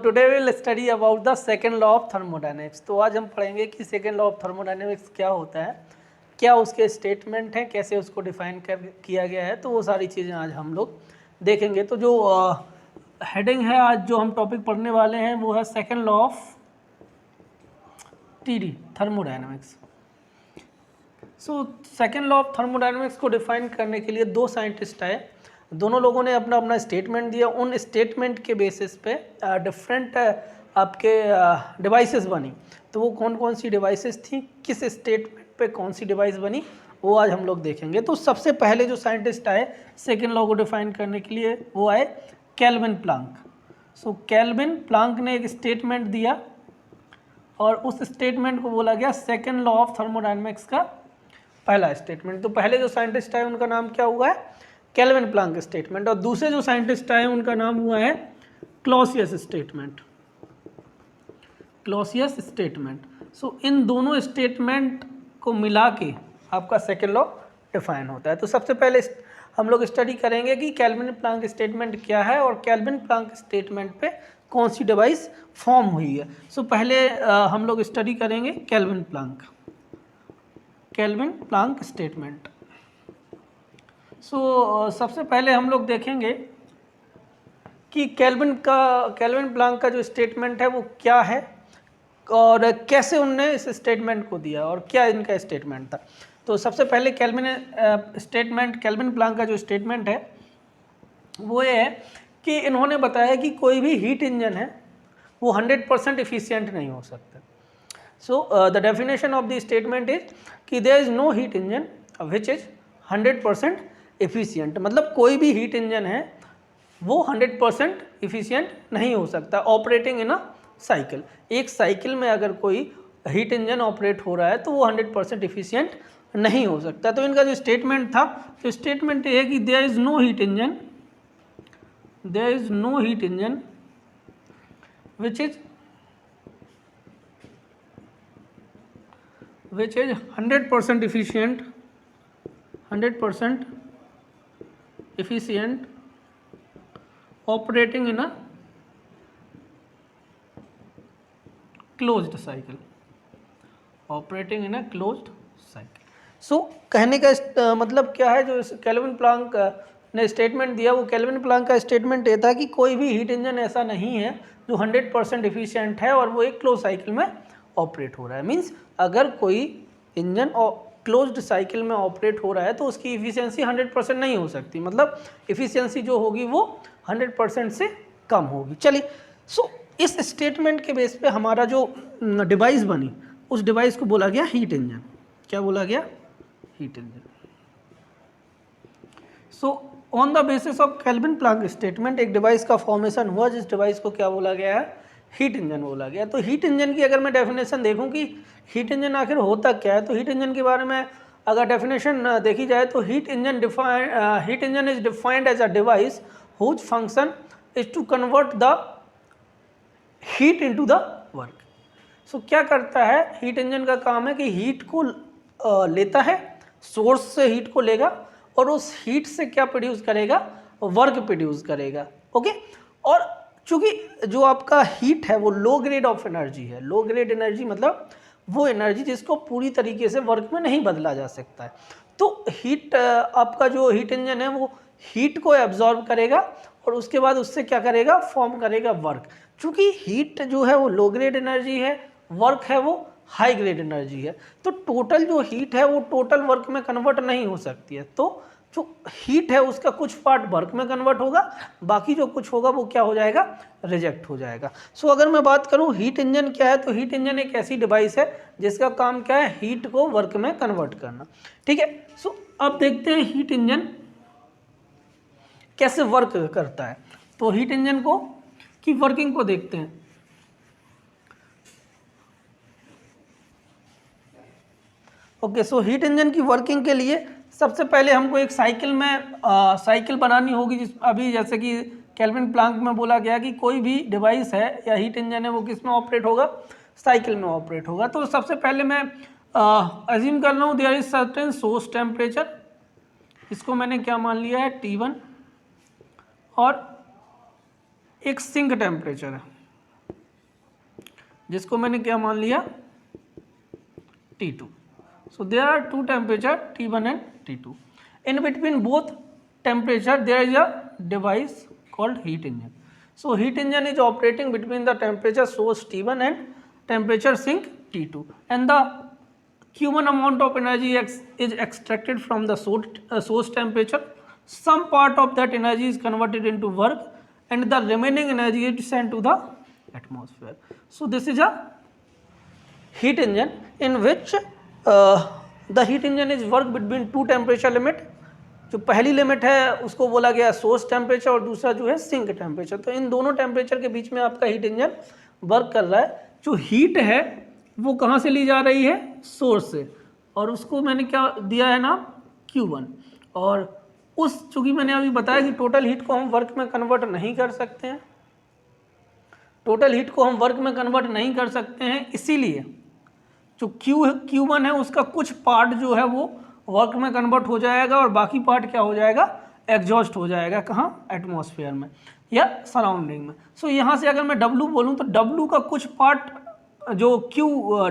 Today will study about the second law of thermodynamics. तो आज हम पढ़ेंगे कि सेकेंड लॉ ऑफ थर्मोडायनेमिक्स क्या होता है, क्या उसके स्टेटमेंट हैं, कैसे उसको डिफाइन किया गया है। तो वो सारी चीज़ें आज हम लोग देखेंगे। तो जो हेडिंग है आज जो हम टॉपिक पढ़ने वाले हैं वो है second law of TD thermodynamics. So second law of thermodynamics को डिफाइन करने के लिए दो साइंटिस्ट आए, दोनों लोगों ने अपना अपना स्टेटमेंट दिया। उन स्टेटमेंट के बेसिस पे डिफरेंट आपके डिवाइसेस बनी। तो वो कौन कौन सी डिवाइसेस थी, किस स्टेटमेंट पे कौन सी डिवाइस बनी, वो आज हम लोग देखेंगे। तो सबसे पहले जो साइंटिस्ट आए सेकेंड लॉ को डिफाइन करने के लिए वो आए केल्विन प्लांक। सो केल्विन प्लांक ने एक स्टेटमेंट दिया और उस स्टेटमेंट को बोला गया सेकेंड लॉ ऑफ थर्मोडायनेमिक्स का पहला स्टेटमेंट। तो पहले जो साइंटिस्ट आए उनका नाम क्या हुआ है, केल्विन प्लांक स्टेटमेंट, और दूसरे जो साइंटिस्ट आए उनका नाम हुआ है Clausius statement. Clausius statement. So इन दोनों स्टेटमेंट को मिला के आपका सेकेंड लॉ डिफाइन होता है। तो सबसे पहले हम लोग स्टडी करेंगे कि केल्विन प्लांक स्टेटमेंट क्या है और केल्विन प्लांक स्टेटमेंट पे कौन सी डिवाइस फॉर्म हुई है। सो पहले हम लोग स्टडी करेंगे केल्विन प्लांक स्टेटमेंट। सो सबसे पहले हम लोग देखेंगे कि केल्विन प्लांक का जो स्टेटमेंट है वो क्या है और कैसे उनने इस स्टेटमेंट को दिया और क्या इनका स्टेटमेंट था। तो सबसे पहले केल्विन प्लांक का जो स्टेटमेंट है वो ये है कि इन्होंने बताया कि कोई भी हीट इंजन है वो 100% इफिशियंट नहीं हो सकता। So the definition of the statement is कि there is no heat engine which is 100% efficient. मतलब कोई भी हीट इंजन है वो 100% इफिशियंट नहीं हो सकता ऑपरेटिंग इन अ साइकिल। एक साइकिल में अगर कोई हीट इंजन ऑपरेट हो रहा है तो वो 100% इफिशियंट नहीं हो सकता। तो इनका जो स्टेटमेंट था, तो स्टेटमेंट ये है कि there is no heat engine which is 100% efficient operating in a closed cycle। So कहने का मतलब क्या है, जो केल्विन प्लांक ने स्टेटमेंट दिया वो केल्विन प्लांक का स्टेटमेंट ये था कि कोई भी हीट इंजन ऐसा नहीं है जो 100% इफिशियंट है और वो एक क्लोज साइकिल में ऑपरेट हो रहा है। मीन्स अगर कोई इंजन क्लोज्ड साइकिल में ऑपरेट हो रहा है तो उसकी इफिशियंसी 100% नहीं हो सकती। मतलब इफिशियंसी जो होगी वो 100% से कम होगी। चलिए, सो इस स्टेटमेंट के बेस पे हमारा जो डिवाइस बनी उस डिवाइस को बोला गया हीट इंजन। क्या बोला गया? Heat engine. So on the basis of kelvin Planck statement एक डिवाइस का फॉर्मेशन हुआ जिस डिवाइस को क्या बोला गया है, हीट इंजन बोला गया। तो हीट इंजन की अगर मैं डेफिनेशन देखूं कि हीट इंजन आखिर होता क्या है, तो हीट इंजन के बारे में अगर डेफिनेशन देखी जाए तो heat engine is defined as a device whose function is to convert the heat into the work. So क्या करता है, हीट इंजन का काम है कि हीट को लेता है, सोर्स से हीट को लेगा और उस हीट से क्या प्रोड्यूस करेगा, वर्क प्रोड्यूस करेगा। ओके, और चूंकि जो आपका हीट है वो लो ग्रेड ऑफ एनर्जी है। लो ग्रेड एनर्जी मतलब वो एनर्जी जिसको पूरी तरीके से वर्क में नहीं बदला जा सकता है। तो हीट आपका जो हीट इंजन है वो हीट को एब्जॉर्ब करेगा और उसके बाद उससे क्या करेगा, फॉर्म करेगा वर्क। चूंकि हीट जो है वो लो ग्रेड एनर्जी है, वर्क है वो हाई ग्रेड एनर्जी है, तो टोटल जो हीट है वो टोटल वर्क में कन्वर्ट नहीं हो सकती है। तो जो हीट है उसका कुछ पार्ट वर्क में कन्वर्ट होगा, बाकी जो कुछ होगा वो क्या हो जाएगा, रिजेक्ट हो जाएगा। सो अगर मैं बात करूं हीट इंजन क्या है, तो हीट इंजन एक ऐसी डिवाइस है जिसका काम क्या है, हीट को वर्क में कन्वर्ट करना। ठीक है, सो अब देखते हैं हीट इंजन कैसे वर्क करता है। तो हीट इंजन को की वर्किंग को देखते हैं। ओके, सो हीट इंजन की वर्किंग के लिए सबसे पहले हमको एक साइकिल बनानी होगी। अभी जैसे कि केल्विन प्लांक में बोला गया कि कोई भी डिवाइस है या हीट इंजन है वो किस में ऑपरेट होगा, साइकिल में ऑपरेट होगा। तो सबसे पहले मैं अज्यूम कर रहा हूँ there is certain source temperature, इसको मैंने क्या मान लिया है T1, और एक सिंक टेम्परेचर है। जिसको मैंने क्या मान लिया, T2. So there are two temperature T1 and T2. In between both temperature there is a device called heat engine. So heat engine is operating between the temperature source T1 and temperature sink T2, and the Q1 amount of energy is extracted from the source temperature. Some part of that energy is converted into work, and the remaining energy is sent to the atmosphere. So this is a heat engine in which the heat engine is work between two temperature limit. जो पहली limit है उसको बोला गया source temperature और दूसरा जो है सिंक टेम्परेचर। तो इन दोनों टेम्परेचर के बीच में आपका हीट इंजन वर्क कर रहा है। जो हीट है वो कहाँ से ली जा रही है, सोर्स से, और उसको मैंने क्या दिया है नाम, Q1। और उस चूँकि मैंने अभी बताया कि टोटल हीट को हम वर्क में कन्वर्ट नहीं कर सकते हैं, टोटल हीट को हम वर्क में कन्वर्ट नहीं कर सकते हैं, इसीलिए जो Q1 है उसका कुछ पार्ट जो है वो वर्क में कन्वर्ट हो जाएगा और बाकी पार्ट क्या हो जाएगा, एग्जॉस्ट हो जाएगा। कहाँ, एटमॉस्फेयर में या सराउंडिंग में। सो यहाँ से अगर मैं W बोलूँ तो W का कुछ पार्ट जो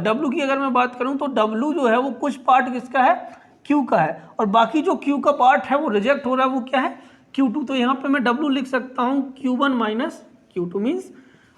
W की अगर मैं बात करूँ तो W जो है वो कुछ पार्ट किसका है, Q का है, और बाकी जो Q का पार्ट है वो रिजेक्ट हो रहा है, वो क्या है, Q2। तो यहाँ पे मैं W लिख सकता हूँ Q1 माइनस Q2। मीन्स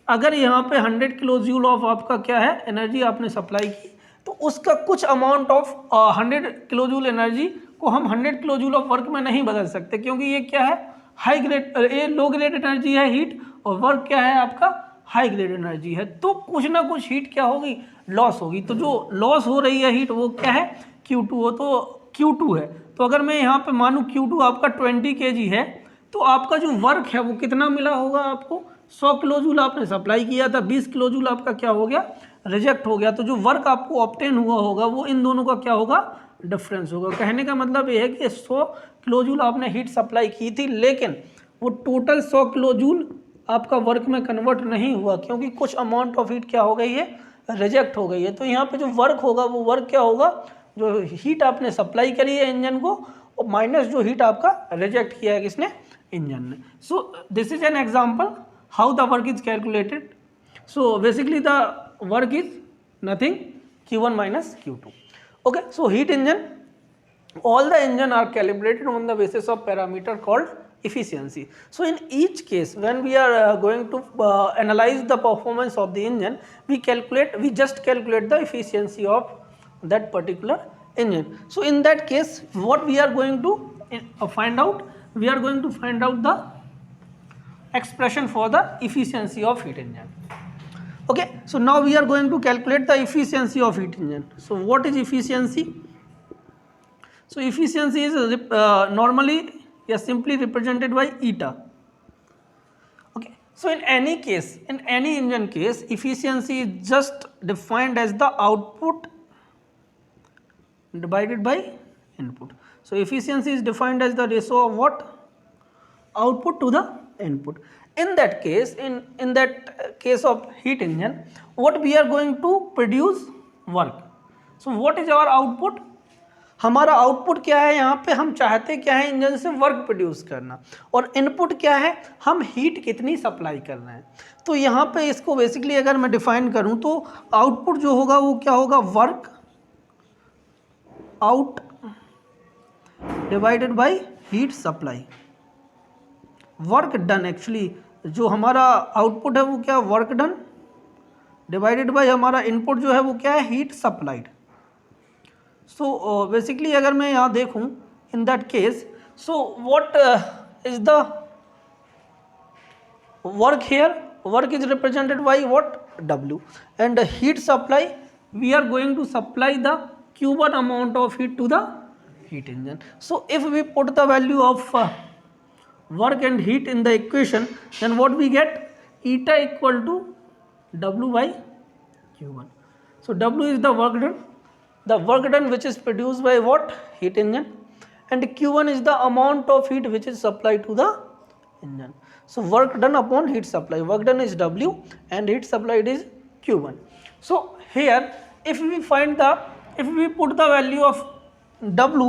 अगर यहाँ पे 100 किलो जूल ऑफ आपका क्या है एनर्जी आपने सप्लाई की, तो उसका कुछ amount of 100 kilo joule energy को हम 100 किलो जूल ऑफ वर्क में नहीं बदल सकते, क्योंकि ये क्या है, हाई ग्रेड, ये लो ग्रेड एनर्जी है हीट, और वर्क क्या है आपका हाई ग्रेड एनर्जी है। तो कुछ ना कुछ हीट क्या होगी, लॉस होगी। तो जो लॉस हो रही है हीट वो क्या है, Q2 हो, तो Q2 है। तो अगर मैं यहाँ पे मानूँ Q2 आपका 20 kg है, तो आपका जो वर्क है वो कितना मिला होगा आपको, 100 किलो जूल आपने सप्लाई किया था, 20 किलो जूल आपका क्या हो गया, रिजेक्ट हो गया। तो जो वर्क आपको ऑब्टेन हुआ होगा वो इन दोनों का क्या होगा, डिफरेंस होगा। कहने का मतलब ये है कि 100 किलो जूल आपने हीट सप्लाई की थी, लेकिन वो टोटल 100 किलो जूल आपका वर्क में कन्वर्ट नहीं हुआ, क्योंकि कुछ अमाउंट ऑफ हीट क्या हो गई है, रिजेक्ट हो गई है। तो यहाँ पे जो वर्क होगा वो वर्क क्या होगा, जो हीट आपने सप्लाई करी है इंजन को, और माइनस जो हीट आपका रिजेक्ट किया है किसने, इंजन ने। सो this is an example how the work is calculated. So basically the work is nothing Q1 minus Q2. Okay, so heat engine, all the engine are calibrated on the basis of parameter called efficiency. So in each case when we are going to analyze the performance of the engine, we just calculate the efficiency of that particular engine. So in that case what we are going to find out, we are going to find out the expression for the efficiency of heat engine. Okay, so now we are going to calculate the efficiency of heat engine. So what is efficiency? So efficiency is normally simply represented by eta. Okay, so in any case, in any engine case, efficiency is just defined as the output divided by input. So efficiency is defined as the ratio of what, output to the input. In that case, in that case of heat engine, what we are going to produce, work. So what is our output? हमारा output क्या है, यहाँ पे हम चाहते क्या है, engine से वर्क प्रोड्यूस करना, और इनपुट क्या है, हम हीट कितनी सप्लाई कर रहे हैं। तो यहाँ पे इसको बेसिकली अगर मैं डिफाइन करूँ तो आउटपुट जो होगा वो क्या होगा, work out divided by heat supply. Work done, actually जो हमारा आउटपुट है वो क्या, वर्क डन डिवाइडेड बाय हमारा इनपुट जो है वो क्या है, हीट सप्लाइड। सो बेसिकली अगर मैं यहाँ देखूँ in that case, so what is the work here, work is represented by what, W, and heat supply, we are going to supply the Q1 amount of heat to the heat engine. So if we put the value of work and heat in the equation, then what we get, eta equal to W by Q1. So W is the work done which is produced by what, heat engine, and Q1 is the amount of heat which is supplied to the engine. So work done upon heat supply, work done is W and heat supplied is Q1. So here if we put the value of W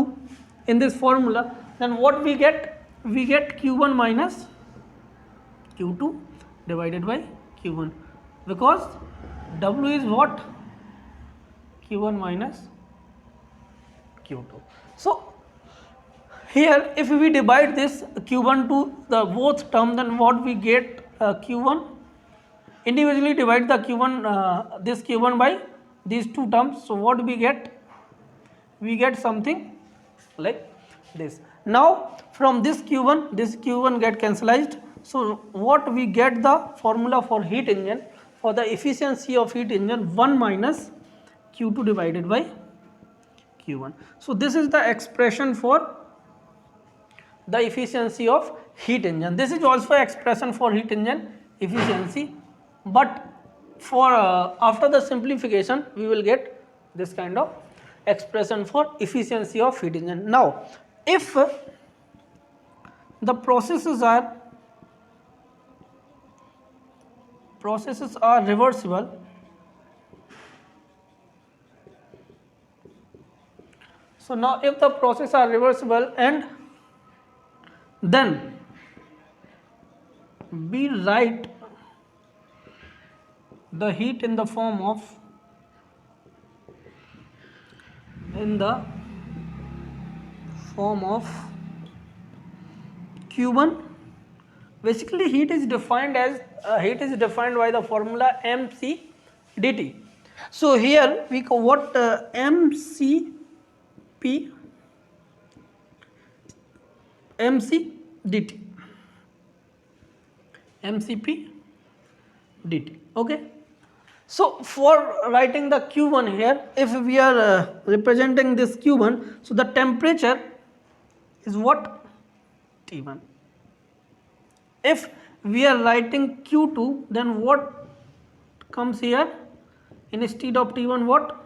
in this formula, then what we get, we get Q1 minus Q2 divided by Q1, because W is what? Q1 minus Q2. So here if we divide this Q1 to the both term, then what we get? Q1 individually divide the Q1 this Q1 by these two terms. So what we get? We get something like this. Now from this Q1 get cancelled. So what we get? The formula for heat engine, for the efficiency of heat engine, 1 minus Q2 divided by Q1. So this is the expression for the efficiency of heat engine. This is also expression for heat engine efficiency, but for after the simplification we will get this kind of expression for efficiency of heat engine. Now if the processes are reversible, so now if the processes are reversible, and then we write the heat in the form of Q1. Basically heat is defined by the formula mc dt. So here we call what mc dt, mcp dt. Okay. So for writing the Q1 here, if we are representing this Q1, so the temperature is what? T1. If we are writing Q2, then what comes here? Instead of T1, what?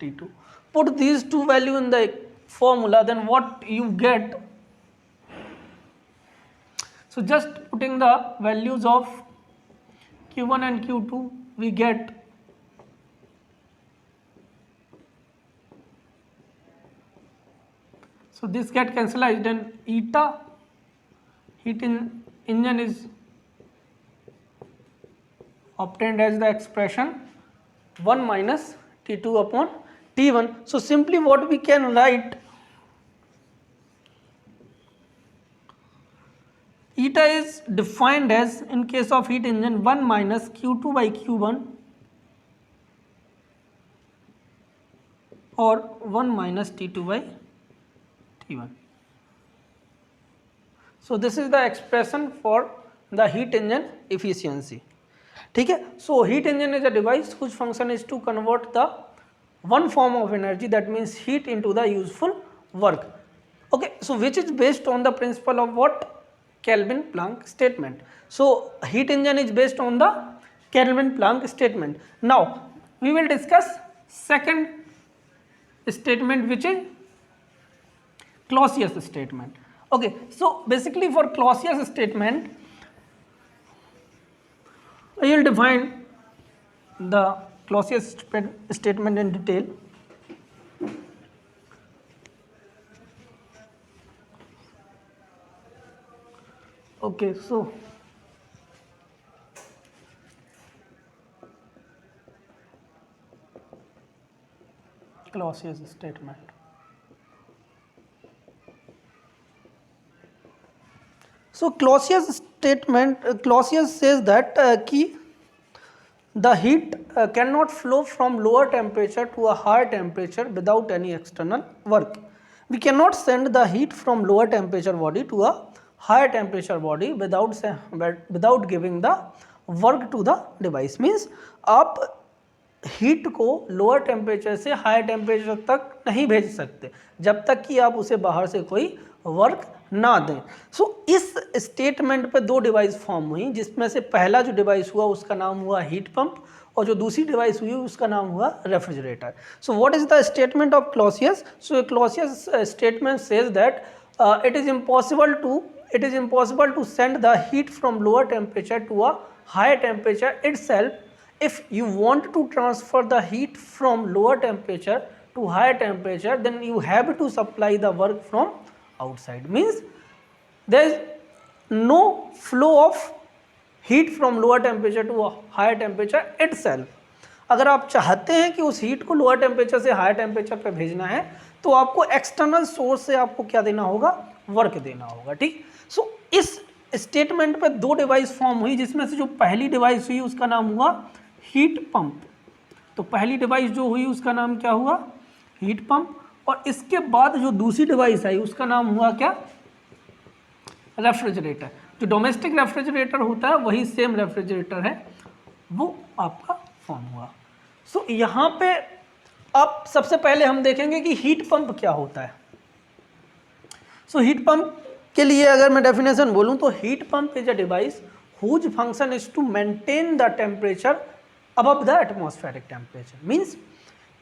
T2. Put these two values in the formula, then what you get? So just putting the values of Q1 and Q2, we get so this get cancelled, and eta heat engine is obtained as the expression 1 minus T2 upon T1. So simply what we can write, eta is defined as, in case of heat engine, 1 minus Q2 by Q1 or 1 minus T2 by T1. So this is the expression for the heat engine efficiency. ठीक है. So heat engine is a device whose function is to convert the one form of energy, that means heat, into the useful work. Okay. So which is based on the principle of what? Kelvin-Planck statement. So heat engine is based on the Kelvin-Planck statement. Now we will discuss second statement, which is Clausius statement. Okay, so basically for Clausius statement, I will define the Clausius statement in detail. Okay, so Clausius statement. So Clausius statement, Clausius says that the heat cannot flow from lower temperature to a higher temperature without any external work. We cannot send the heat from lower temperature body to a higher temperature body without giving the work to the device. Means आप heat को lower temperature से higher temperature तक नहीं भेज सकते जब तक कि आप उसे बाहर से कोई वर्क ना दें. सो इस स्टेटमेंट पे दो डिवाइस फॉर्म हुई, जिसमें से पहला जो डिवाइस हुआ उसका नाम हुआ हीट पंप और जो दूसरी डिवाइस हुई उसका नाम हुआ refrigerator. So what is the statement of Clausius? So Clausius statement says that it is impossible to send the heat from lower temperature to a higher temperature itself. If you want to transfer the heat from lower temperature to higher temperature, then you have to supply the work from outside. Means there is no flow of heat from lower temperature to a higher temperature itself. अगर आप चाहते हैं कि उस heat को lower temperature से higher temperature पे भेजना है तो आपको एक्सटर्नल सोर्स से आपको क्या देना होगा, वर्क देना होगा, ठीक। सो इस स्टेटमेंट पे दो डिवाइस फॉर्म हुई, जिसमें से जो पहली डिवाइस हुई उसका नाम हुआ हीट पंप। तो पहली डिवाइस जो हुई उसका नाम क्या हुआ, हीट पंप। और इसके बाद जो दूसरी डिवाइस आई उसका नाम हुआ क्या, रेफ्रिजरेटर। जो डोमेस्टिक रेफ्रिजरेटर होता है वही सेम रेफ्रिजरेटर है, वो आपका फॉर्म हुआ। सो यहाँ पे अब सबसे पहले हम देखेंगे कि हीट पंप क्या होता है। सो हीट पंप के लिए अगर मैं डेफिनेशन बोलूँ तो heat pump is a device whose function is to maintain the temperature above the atmospheric temperature. Means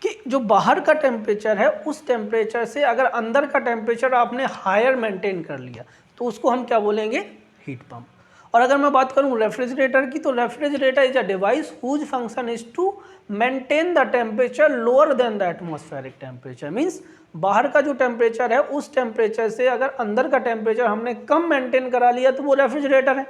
कि जो बाहर का टेम्परेचर है उस टेम्परेचर से अगर अंदर का टेम्परेचर आपने हायर मेंटेन कर लिया तो उसको हम क्या बोलेंगे, हीट पंप। और अगर मैं बात करूं रेफ्रिजरेटर की, तो refrigerator is a device whose function is to maintain the temperature lower than the atmospheric temperature. Means बाहर का जो टेम्परेचर है उस टेम्परेचर से अगर अंदर का टेम्परेचर हमने कम मेंटेन करा लिया तो वो रेफ्रिजरेटर है,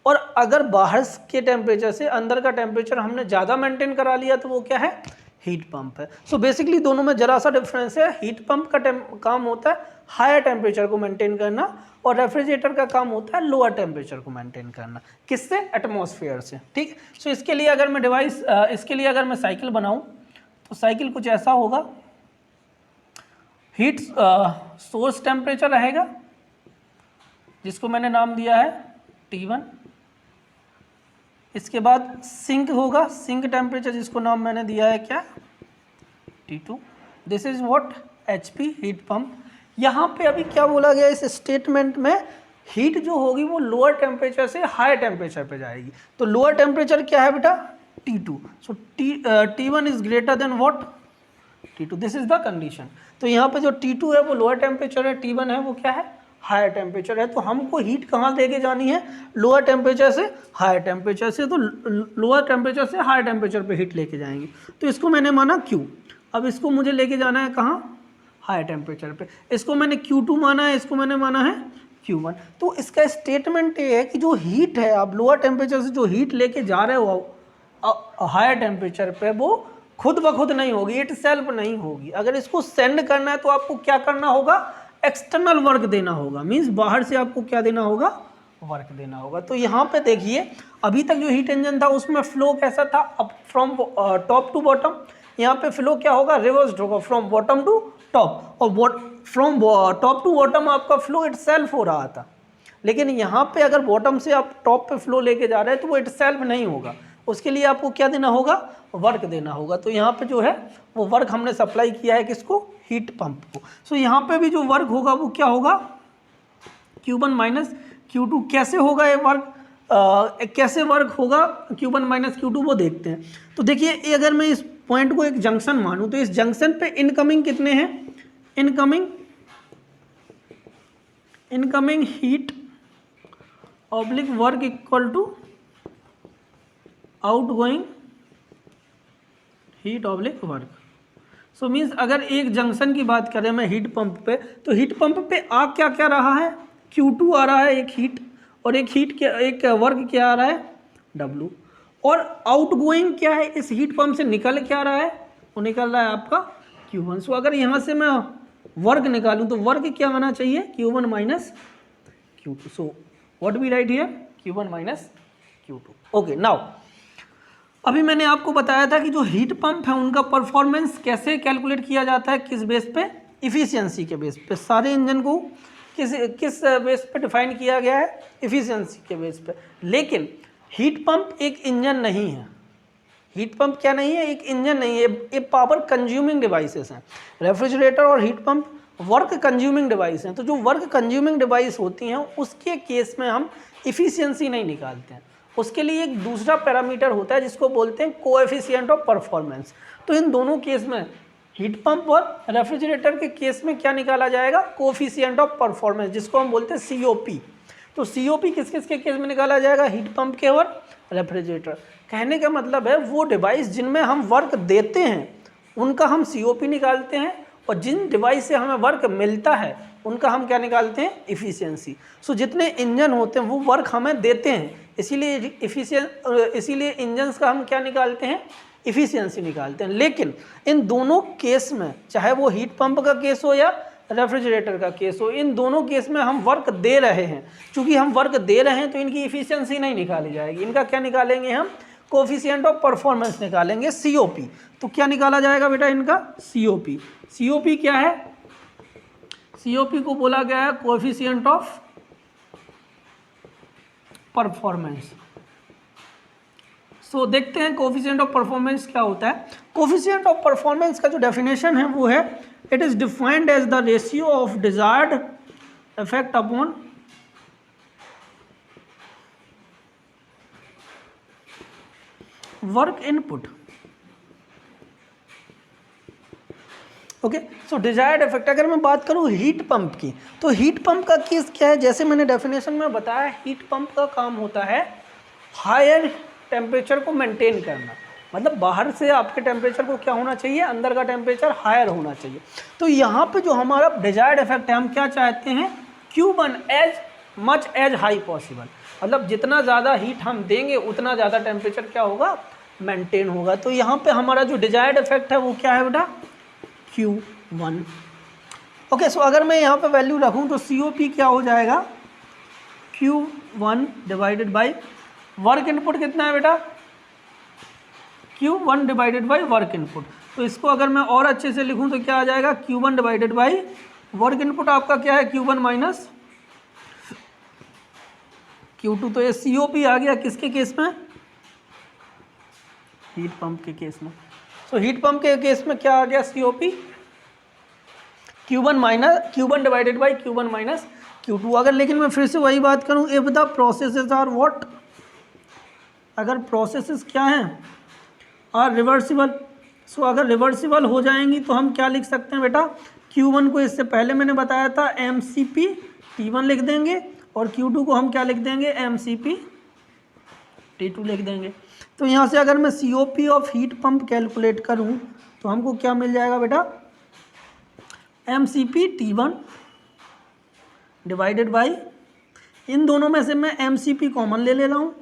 और अगर बाहर के टेम्परेचर से अंदर का टेम्परेचर हमने ज़्यादा मेंटेन करा लिया तो वो क्या है, हीट पंप है। सो बेसिकली दोनों में जरा सा डिफरेंस है। हीट पंप का काम होता है हायर टेम्परेचर को मेंटेन करना, और रेफ्रिजरेटर का काम होता है लोअर टेम्परेचर को मेंटेन करना। किससे, एटमॉस्फेयर से, ठीक। सो इसके लिए अगर मैं इसके लिए अगर मैं साइकिल बनाऊं तो साइकिल कुछ ऐसा होगा, हीट सोर्स टेम्परेचर रहेगा जिसको मैंने नाम दिया है T1। इसके बाद सिंक होगा, सिंक टेम्परेचर जिसको नाम मैंने दिया है क्या, T2। This is what, HP, heat pump. यहाँ पे अभी क्या बोला गया इस स्टेटमेंट में, हीट जो होगी वो लोअर टेम्परेचर से हायर टेम्परेचर पे जाएगी। तो लोअर टेम्परेचर क्या है बेटा, T2। So T1 is greater than what, T2। This is the condition. तो यहाँ पे जो T2 है वो लोअर टेम्परेचर है, T1 है वो क्या है, हायर टेम्परेचर है। तो हमको हीट कहाँ लेके जानी है, लोअर टेम्परेचर से हायर टेम्परेचर से। तो लोअर टेम्परेचर से हायर टेम्परेचर पे हीट लेके जाएंगे। तो इसको मैंने माना Q। अब इसको मुझे लेके जाना है कहाँ, हायर टेम्परेचर पे। इसको मैंने Q2 माना है, इसको मैंने माना है Q1। तो इसका स्टेटमेंट ये है कि जो हीट है आप लोअर टेम्परेचर से जो हीट लेके जा रहे हो हायर टेम्परेचर पे, वो खुद ब खुद नहीं होगी, इट सेल्फ नहीं होगी। अगर इसको सेंड करना है तो आपको क्या करना होगा, एक्सटर्नल वर्क देना होगा। मीन्स बाहर से आपको क्या देना होगा, वर्क देना होगा। तो यहाँ पे देखिए अभी तक जो हीट इंजन था उसमें फ्लो कैसा था, अब फ्रॉम टॉप टू बॉटम। यहाँ पे फ्लो क्या होगा, रिवर्स्ड होगा, फ्रॉम बॉटम टू टॉप। और फ्रॉम टॉप टू बॉटम आपका फ्लो इट सेल्फ हो रहा था, लेकिन यहाँ पे अगर बॉटम से आप टॉप पे फ्लो लेके जा रहे हैं तो वो इट सेल्फ नहीं होगा। उसके लिए आपको क्या देना होगा, वर्क देना होगा। तो यहाँ पे जो है वो वर्क हमने सप्लाई किया है किसको, हीट पंप को। सो यहाँ पे भी जो वर्क होगा वो क्या होगा, Q1 माइनस Q2। कैसे होगा ये वर्क, कैसे वर्क होगा Q1 माइनस Q2 वो देखते हैं। तो देखिए अगर मैं इस पॉइंट को एक जंक्शन मानूं तो इस जंक्शन पे इनकमिंग कितने हैं, incoming heat oblique work equal to outgoing heat oblique work. So means अगर एक जंक्शन की बात करें मैं हीट पंप पे, तो हीट पंप पे आ क्या क्या रहा है, Q2 आ रहा है एक हीट, और एक वर्क क्या आ रहा है, W। और आउटगोइंग क्या है, इस हीट पंप से निकल क्या रहा है, वो निकल रहा है आपका Q1। सो अगर यहाँ से मैं वर्क निकालूँ तो वर्क क्या आना चाहिए, Q1 minus Q2। So what we write here, Q1 minus Q2। Okay, now अभी मैंने आपको बताया था कि जो हीट पंप है उनका परफॉर्मेंस कैसे कैलकुलेट किया जाता है, किस बेस पे, इफ़िशियंसी के बेस पे। सारे इंजन को किस बेस पे डिफाइन किया गया है, इफ़िशियंसी के बेस पे। लेकिन हीट पंप एक इंजन नहीं है। हीट पंप क्या नहीं है, एक इंजन नहीं है, ये पावर कंज्यूमिंग डिवाइसेस हैं। रेफ्रिजरेटर और heat pump work consuming device हैं। तो जो वर्क कंज्यूमिंग डिवाइस होती हैं उसके केस में हम इफ़िशियंसी नहीं निकालते हैं। उसके लिए एक दूसरा पैरामीटर होता है जिसको बोलते हैं कोएफिशिएंट ऑफ परफॉर्मेंस। तो इन दोनों केस में, हीट पंप और रेफ्रिजरेटर के केस में क्या निकाला जाएगा, कोएफिशिएंट ऑफ परफॉर्मेंस, जिसको हम बोलते हैं COP। तो COP किस किस के केस में निकाला जाएगा, हीट पंप के और रेफ्रिजरेटर। कहने का मतलब है वो डिवाइस जिनमें हम वर्क देते हैं उनका हम COP निकालते हैं, और जिन डिवाइस से हमें वर्क मिलता है उनका हम क्या निकालते हैं, इफ़िशियंसी। सो जितने इंजन होते हैं वो वर्क हमें देते हैं, इसीलिए इंजन्स का हम क्या निकालते हैं, इफिशियंसी निकालते हैं। लेकिन इन दोनों केस में, चाहे वो हीट पंप का केस हो या रेफ्रिजरेटर का केस हो, इन दोनों केस में हम वर्क दे रहे हैं। चूंकि हम वर्क दे रहे हैं तो इनकी इफिशियंसी नहीं निकाली जाएगी। इनका क्या निकालेंगे हम? कोफिशिएंट ऑफ परफॉर्मेंस निकालेंगे, COP। तो क्या निकाला जाएगा बेटा इनका? COP। COP क्या है? COP को बोला गया है कोफिशिएंट ऑफ परफॉर्मेंस। सो देखते हैं कोफिशिएंट ऑफ परफॉर्मेंस क्या होता है। कोफिशिएंट ऑफ परफॉर्मेंस का जो डेफिनेशन है वो है, it is defined as the ratio of desired effect upon work input. Okay, so desired effect. अगर मैं बात करूं हीट पंप की, तो हीट पंप का केस क्या है? जैसे मैंने डेफिनेशन में बताया, हीट पंप का काम होता है हायर टेम्परेचर को मेंटेन करना। मतलब बाहर से आपके टेम्परेचर को क्या होना चाहिए? अंदर का टेम्परेचर हायर होना चाहिए। तो यहाँ पे जो हमारा डिजायर्ड इफेक्ट है, हम क्या चाहते हैं? Q1 as much as high possible. मतलब जितना ज़्यादा हीट हम देंगे उतना ज़्यादा टेम्परेचर क्या होगा? मेंटेन होगा। तो यहाँ पे हमारा जो डिजायर्ड इफेक्ट है वो क्या है बेटा? Q1। ओके, सो अगर मैं यहाँ पे वैल्यू रखूँ तो COP क्या हो जाएगा? Q1 divided by work input कितना है बेटा? Q1 divided by work input. तो इसको अगर मैं और अच्छे से लिखूं तो क्या आ जाएगा? Q1 divided by work input आपका क्या है? Q1 minus Q2। तो ये COP आ गया किसके केस में? हीट पंप के केस में। सो हीट पंप के केस में क्या आ गया? COP Q1 divided by Q1 minus Q2। अगर लेकिन मैं फिर से वही बात करूं, if the processes are what, अगर प्रोसेसेस क्या हैं? Are reversible. सो अगर रिवर्सिबल हो जाएंगी तो हम क्या लिख सकते हैं बेटा? Q1 को इससे पहले मैंने बताया था MCP T1 लिख देंगे, और Q2 को हम क्या लिख देंगे? MCP T2 लिख देंगे। तो यहाँ से अगर मैं COP of heat pump calculate करूँ तो हमको क्या मिल जाएगा बेटा? MCP T1 डिवाइडेड बाई, इन दोनों में से मैं MCP कॉमन ले रहा हूँ,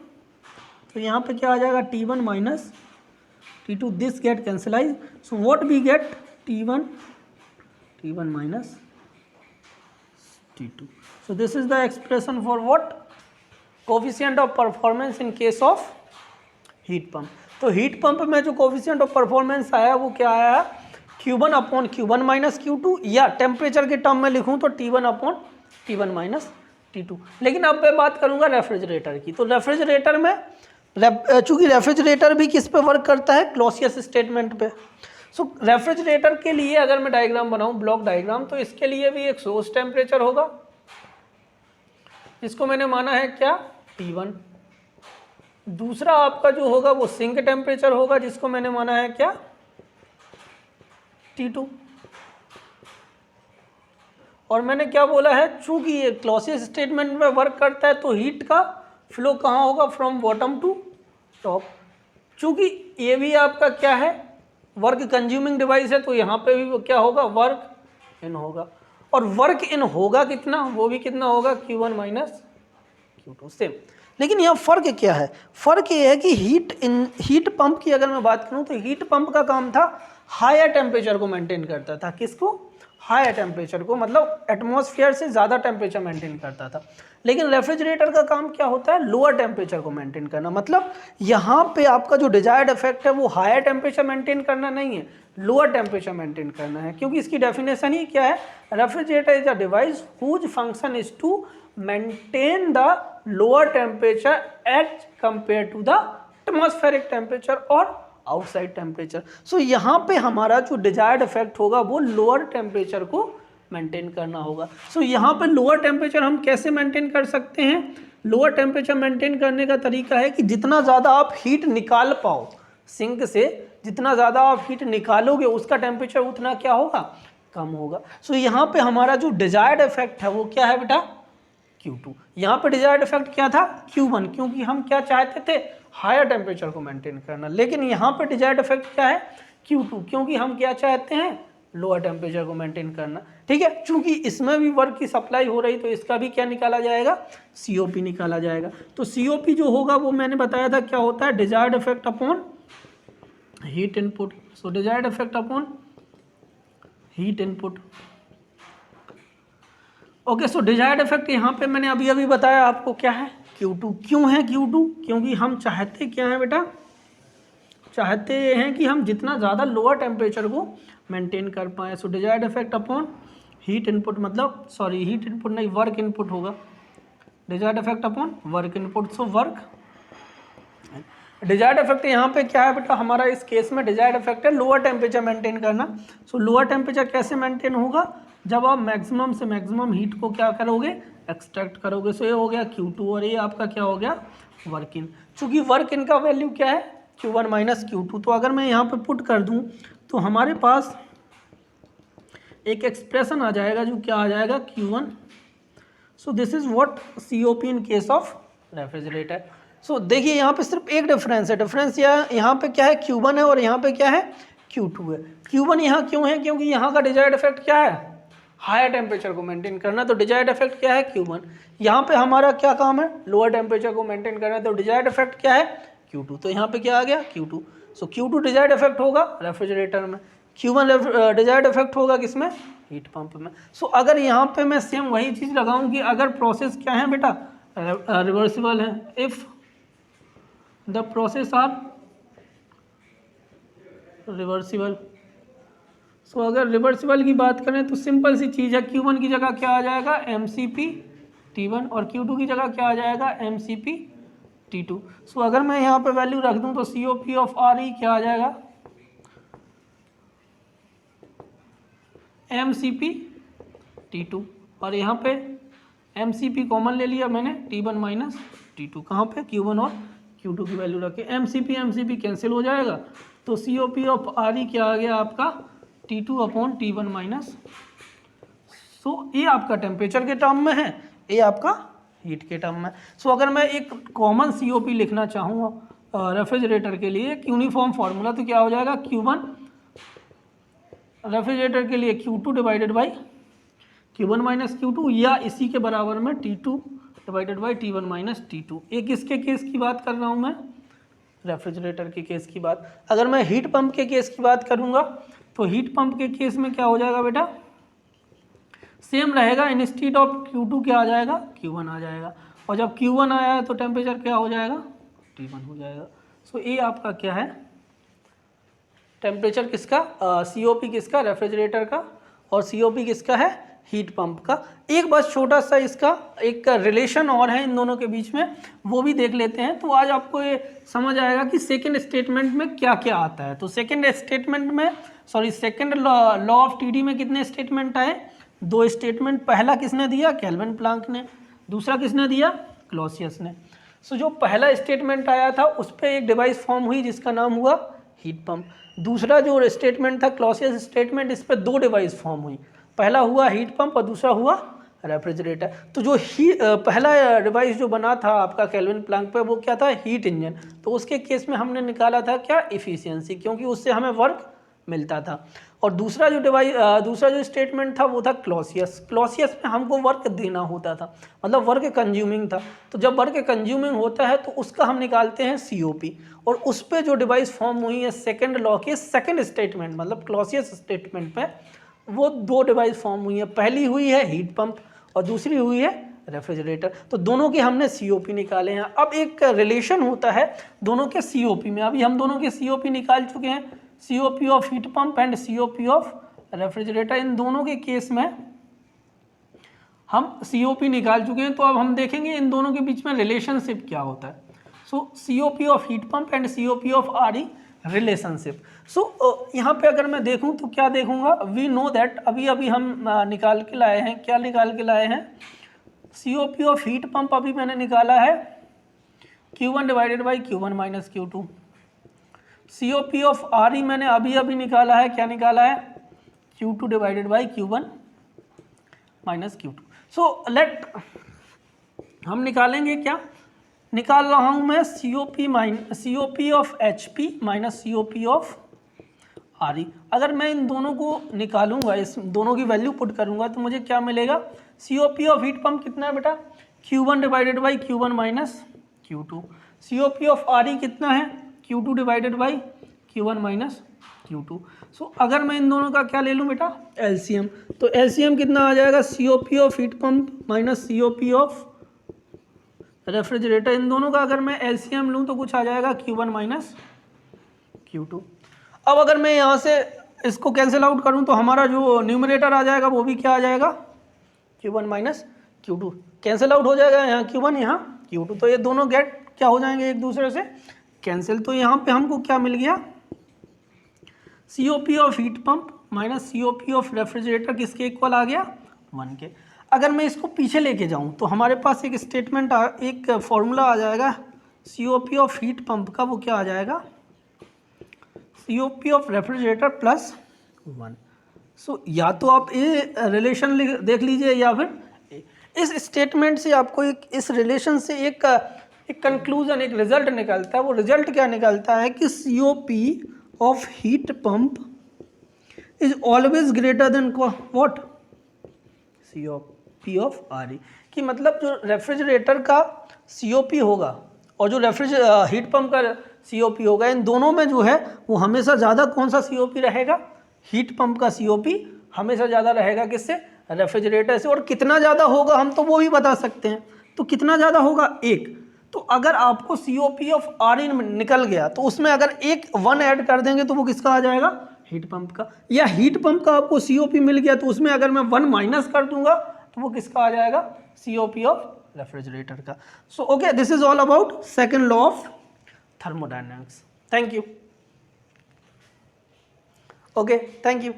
तो यहाँ पे क्या आ जाएगा? T1 minus T2, this get cancelise. So what we get? T1 minus T2। So this is the expression for what? Coefficient of performance in case of heat pump. तो हीट पंप में जो कोफिशिएंट ऑफ परफॉर्मेंस आया वो क्या आया? Q1 upon Q1 minus Q2, या temperature के term में लिखूं तो T1 upon T1 minus T2। लेकिन अब मैं बात करूंगा रेफ्रिजरेटर की। तो रेफ्रिजरेटर में चूंकि रेफ्रिजरेटर भी किस पे वर्क करता है? क्लॉसियस स्टेटमेंट पे। सो रेफ्रिजरेटर के लिए अगर मैं डायग्राम बनाऊं, ब्लॉक डायग्राम, तो इसके लिए भी एक सोर्स टेम्परेचर होगा, जिसको मैंने माना है क्या? T1। दूसरा आपका जो होगा वो सिंक टेम्परेचर होगा, जिसको मैंने माना है क्या? T2। और मैंने क्या बोला है? चूंकि ये क्लॉसियस स्टेटमेंट में वर्क करता है तो हीट का फ्लो कहाँ होगा? From bottom to top. चूंकि ये भी आपका क्या है? वर्क कंज्यूमिंग डिवाइस है, तो यहाँ पे भी क्या होगा? वर्क इन होगा। और वर्क इन होगा कितना? वो भी कितना होगा? Q1 minus Q2 same. लेकिन यहाँ फ़र्क क्या है? फ़र्क ये है कि हीट पंप की अगर मैं बात करूँ तो हीट पंप का काम था हायर टेम्परेचर को मेंटेन करता था। किसको? हायर टेम्परेचर को, मतलब एटमॉस्फेयर से ज़्यादा टेम्परेचर मेंटेन करता था। लेकिन रेफ्रिजरेटर का काम क्या होता है? लोअर टेम्परेचर को मेंटेन करना। मतलब यहाँ पे आपका जो डिजायर्ड इफेक्ट है वो हायर टेम्परेचर मेंटेन करना नहीं है, लोअर टेम्परेचर मेंटेन करना है। क्योंकि इसकी डेफिनेशन ही क्या है? Refrigerator is a device whose function is to maintain the lower temperature as compare to the atmospheric temperature और आउटसाइड टेम्परेचर। सो यहाँ पे हमारा जो डिजायर्ड इफेक्ट होगा वो लोअर टेम्परेचर को मेंटेन करना होगा। सो यहाँ पे लोअर टेम्परेचर हम कैसे मेंटेन कर सकते हैं? लोअर टेम्परेचर मेंटेन करने का तरीका है कि जितना ज़्यादा आप हीट निकाल पाओ सिंक से, जितना ज़्यादा आप हीट निकालोगे उसका टेम्परेचर उतना क्या होगा? कम होगा। सो यहाँ पे हमारा जो डिजायर्ड इफेक्ट है वो क्या है बेटा? Q2। यहाँ पे डिजायर्ड इफेक्ट क्या था? Q1, क्योंकि हम क्या चाहते थे? हायर टेम्परेचर को मेंटेन करना। लेकिन यहाँ पे डिजायर्ड इफेक्ट क्या है? Q2, क्योंकि हम क्या चाहते हैं? लोअर टेम्परेचर को मेंटेन करना। ठीक है, चूंकि इसमें भी वर्क की सप्लाई हो रही तो इसका भी क्या निकाला जाएगा? COP निकाला जाएगा। तो COP जो होगा वो मैंने बताया था क्या होता है? Desired effect upon heat input, so desired effect upon heat input. Okay, so desired effect यहाँ पे मैंने अभी अभी बताया आपको क्या है, Q2। क्यों है Q2? क्योंकि हम चाहते क्या है बेटा, चाहते हैं कि हम जितना ज़्यादा लोअर टेम्परेचर को मेंटेन कर पाएँ। So desired effect upon heat input, मतलब सॉरी हीट इनपुट नहीं, वर्क इनपुट होगा। Desired effect upon work input, so work desired effect यहाँ पे क्या है बेटा, हमारा इस केस में डिजायर्ड इफेक्ट है लोअर टेम्परेचर मेंटेन करना। सो लोअर टेम्परेचर कैसे मेंटेन होगा, जब आप मैक्सिमम से मैक्सिमम हीट को क्या करोगे, एक्सट्रैक्ट करोगे। सो ये हो गया Q2 और ये आपका क्या हो गया, वर्क इन। चूँकि वर्क इन का वैल्यू क्या है, Q1 माइनस Q2। तो अगर मैं यहाँ पे पुट कर दूँ तो हमारे पास एक एक्सप्रेशन आ जाएगा जो क्या आ जाएगा, Q1। So this is what COP in case of refrigerator. सो देखिए यहाँ पे सिर्फ एक डिफरेंस है, डिफरेंस यहाँ पे क्या है, Q1 है और यहाँ पे क्या है, Q2 है। Q1 यहाँ क्यों है, क्योंकि यहाँ का डिजायर्ड इफेक्ट क्या है, हायर टेम्परेचर को मेंटेन करना। तो डिजायर्ड इफेक्ट क्या है, Q1। यहाँ पे हमारा क्या काम है, लोअर टेम्परेचर को मेंटेन करना। तो डिजायर्ड इफेक्ट क्या है, Q2। तो यहाँ पे क्या आ गया, Q2। सो Q2 डिजायर्ड इफेक्ट होगा रेफ्रिजरेटर में, Q1 डिजायर्ड इफेक्ट होगा किसमें, हीट पंप में। सो अगर यहाँ पे मैं सेम वही चीज़ लगाऊं कि अगर प्रोसेस क्या है बेटा, रिवर्सिबल है, if the process are reversible. So अगर रिवर्सिबल की बात करें तो सिंपल सी चीज़ है, Q1 की जगह क्या आ जाएगा, MCP T1 और Q2 की जगह क्या आ जाएगा, MCP T2। सो अगर मैं यहाँ पे वैल्यू रख दूँ तो COP ऑफ RE क्या आ जाएगा, MCP T2 और यहाँ पे MCP कॉमन ले लिया मैंने, T1 माइनस T2। कहाँ पे, Q1 और Q2 की वैल्यू रखे, MCP कैंसिल हो जाएगा। तो COP ऑफ RE क्या आ गया आपका, T2 अपॉन T1 माइनस। सो ये आपका टेम्परेचर के टर्म में है, ये आपका हीट के टर्म में। सो अगर मैं एक कॉमन COP लिखना चाहूँ रेफ्रिजरेटर के लिए, एक यूनिफॉर्म फार्मूला, तो क्या हो जाएगा, Q1 रेफ्रिजरेटर के लिए Q2 divided by Q1 minus Q2, या इसी के बराबर में T2 divided by T1 minus T2। एक किसके केस की बात कर रहा हूँ मैं, रेफ्रिजरेटर के केस की बात। अगर मैं हीट पंप के केस की बात करूँगा तो हीट पंप के केस में क्या हो जाएगा बेटा, सेम रहेगा, इंस्टेड ऑफ Q2 क्या आ जाएगा, Q1 आ जाएगा। और जब Q1 आया है तो टेम्परेचर क्या हो जाएगा, T1 हो जाएगा। सो ये आपका क्या है, टेम्परेचर किसका, COP किसका, रेफ्रिजरेटर का, और COP किसका है, हीट पंप का। एक बस छोटा सा इसका एक रिलेशन और है इन दोनों के बीच में, वो भी देख लेते हैं। तो आज आपको ये समझ आएगा कि सेकंड स्टेटमेंट में क्या क्या आता है। तो सेकंड स्टेटमेंट में, sorry second law of TD में कितने स्टेटमेंट आए, 2 स्टेटमेंट। पहला किसने दिया, केल्विन प्लांक ने, दूसरा किसने दिया, क्लॉसियस ने। सो जो पहला स्टेटमेंट आया था उस पर एक डिवाइस फॉर्म हुई जिसका नाम हुआ हीट पंप। दूसरा जो स्टेटमेंट था क्लॉसियस स्टेटमेंट, इस पर 2 डिवाइस फॉर्म हुई, पहला हुआ हीट पंप और दूसरा हुआ रेफ्रिजरेटर। तो जो पहला डिवाइस जो बना था आपका केल्विन प्लांक पे, वो क्या था, हीट इंजन। तो उसके केस में हमने निकाला था क्या, इफिशियंसी, क्योंकि उससे हमें वर्क मिलता था। और दूसरा जो डिवाइस, दूसरा जो स्टेटमेंट था वो था क्लॉसियस में हमको वर्क देना होता था, मतलब वर्क कंज्यूमिंग था। तो जब वर्क कंज्यूमिंग होता है तो उसका हम निकालते हैं COP। और उस पर जो डिवाइस फॉर्म हुई है सेकंड लॉ के सेकंड स्टेटमेंट, मतलब क्लॉसियस स्टेटमेंट पे, वो 2 डिवाइस फॉर्म हुई है। पहली हुई है हीट पंप और दूसरी हुई है रेफ्रिजरेटर। तो दोनों के हमने COP निकाले हैं। अब एक रिलेशन होता है दोनों के COP में। अभी हम दोनों के COP निकाल चुके हैं, COP of heat pump and COP of refrigerator. इन दोनों के केस में हम COP निकाल चुके हैं। तो अब हम देखेंगे इन दोनों के बीच में रिलेशनशिप क्या होता है। So COP of heat pump and COP of RE relationship. So यहाँ पे अगर मैं देखूँ तो क्या देखूँगा, वी नो दैट, अभी अभी हम निकाल के लाए हैं, क्या निकाल के लाए हैं, COP ऑफ हीट पंप अभी मैंने निकाला है Q1 divided by Q1 minus Q2। COP of RE मैंने अभी अभी निकाला है, क्या निकाला है, Q2 divided by Q1 minus Q2। So let हम निकालेंगे, क्या निकाल रहा हूँ मैं, COP of HP minus COP of RE। अगर मैं इन दोनों को निकालूंगा, इस दोनों की वैल्यू पुट करूंगा तो मुझे क्या मिलेगा, COP ऑफ हीट पंप कितना है बेटा, Q1 divided by Q1 minus Q2। COP of RE कितना है, Q2 divided by Q1 minus Q2। सो अगर मैं इन दोनों का क्या ले लूँ बेटा, एलसीएम, तो एलसीएम कितना आ जाएगा, COP of heat pump minus COP of refrigerator. इन दोनों का अगर मैं एलसीएम लूँ तो कुछ आ जाएगा Q1 माइनस Q2। अब अगर मैं यहाँ से इसको कैंसिल आउट करूँ तो हमारा जो न्यूमरेटर आ जाएगा वो भी क्या आ जाएगा, Q1 minus Q2। Cancel out हो जाएगा, यहाँ Q1 यहाँ Q2, तो ये दोनों गेट क्या हो जाएंगे एक दूसरे से कैंसिल। तो यहाँ पे हमको क्या मिल गया, COP of heat pump minus COP of refrigerator किसके इक्वल आ गया, 1 के। अगर मैं इसको पीछे लेके जाऊँ तो हमारे पास एक स्टेटमेंट एक फॉर्मूला आ जाएगा COP ऑफ हीट पंप का, वो क्या आ जाएगा, COP ऑफ रेफ्रिजरेटर प्लस 1। सो या तो आप ये रिलेशन देख लीजिए या फिर इस स्टेटमेंट से आपको इस रिलेशन से एक कंक्लूजन, एक रिजल्ट निकलता है। वो रिजल्ट क्या निकलता है कि COP of heat pump is always greater than what, COP of RE। कि मतलब जो रेफ्रिजरेटर का COP होगा और जो हीट पंप का COP होगा, इन दोनों में जो है वो हमेशा ज़्यादा कौन सा COP रहेगा, हीट पंप का COP हमेशा ज़्यादा रहेगा किससे, रेफ्रिजरेटर से। और कितना ज़्यादा होगा हम तो वो भी बता सकते हैं। तो कितना ज़्यादा होगा, 1। तो अगर आपको COP ऑफ RE निकल गया तो उसमें अगर 1 ऐड कर देंगे तो वो किसका आ जाएगा, हीट पंप का। या हीट पंप का आपको COP मिल गया तो उसमें अगर मैं 1 माइनस कर दूंगा तो वो किसका आ जाएगा, COP ऑफ रेफ्रिजरेटर का। So okay, this is all about second law of thermodynamics. Thank you. Okay, thank you.